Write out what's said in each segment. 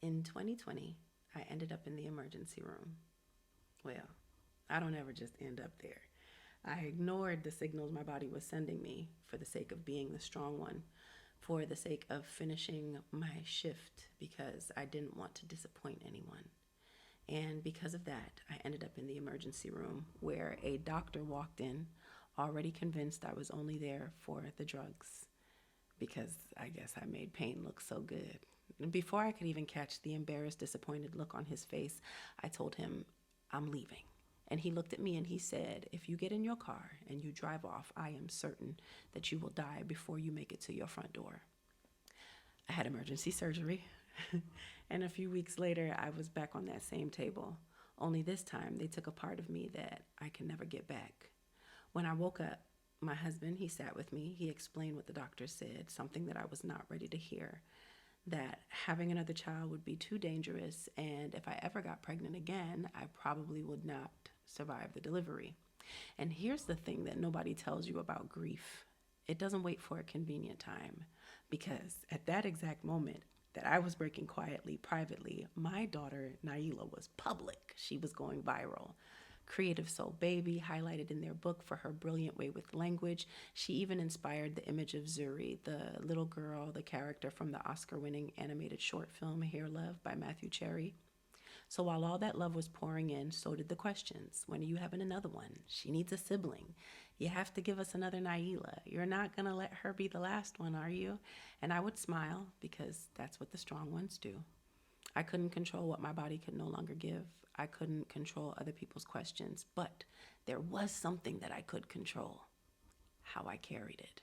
In 2020, I ended up in the emergency room. Well, I don't ever just end up there. I ignored the signals my body was sending me for the sake of being the strong one, for the sake of finishing my shift because I didn't want to disappoint anyone. And because of that, I ended up in the emergency room where a doctor walked in, already convinced I was only there for the drugs because I guess I made pain look so good. And before I could even catch the embarrassed, disappointed look on his face, I told him, I'm leaving. And he looked at me and he said, if you get in your car and you drive off, I am certain that you will die before you make it to your front door. I had emergency surgery. And a few weeks later, I was back on that same table. Only this time, they took a part of me that I can never get back. When I woke up, my husband, he sat with me. He explained what the doctor said, something that I was not ready to hear, that having another child would be too dangerous, and if I ever got pregnant again, I probably would not survive the delivery. And here's the thing that nobody tells you about grief. It doesn't wait for a convenient time, because at that exact moment that I was breaking quietly, privately, my daughter, Naila, was public. She was going viral. Creative Soul Baby, highlighted in their book for her brilliant way with language. She even inspired the image of Zuri, the little girl, the character from the Oscar-winning animated short film Hair Love by Matthew Cherry. So while all that love was pouring in, so did the questions. When are you having another one? She needs a sibling. You have to give us another Naila. You're not going to let her be the last one, are you? And I would smile because that's what the strong ones do. I couldn't control what my body could no longer give. I couldn't control other people's questions, but there was something that I could control, how I carried it.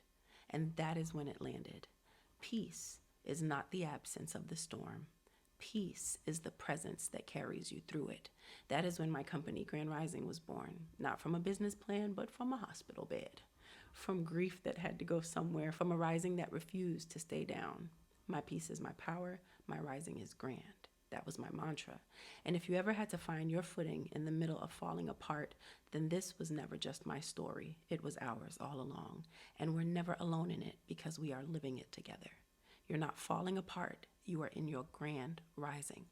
And that is when it landed. Peace is not the absence of the storm. Peace is the presence that carries you through it. That is when my company, Grand Rising, was born. Not from a business plan, but from a hospital bed. From grief that had to go somewhere, from a rising that refused to stay down. My peace is my power, my rising is grand. That was my mantra. And if you ever had to find your footing in the middle of falling apart, then this was never just my story. It was ours all along. And we're never alone in it because we are living it together. You're not falling apart. You are in your grand rising.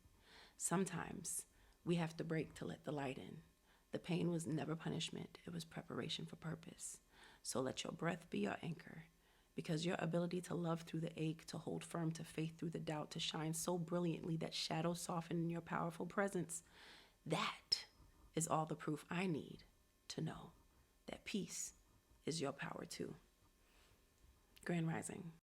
Sometimes we have to break to let the light in. The pain was never punishment. It was preparation for purpose. So let your breath be your anchor, because your ability to love through the ache, to hold firm, to faith through the doubt, to shine so brilliantly that shadows soften in your powerful presence, that is all the proof I need to know that peace is your power too. Grand Rising.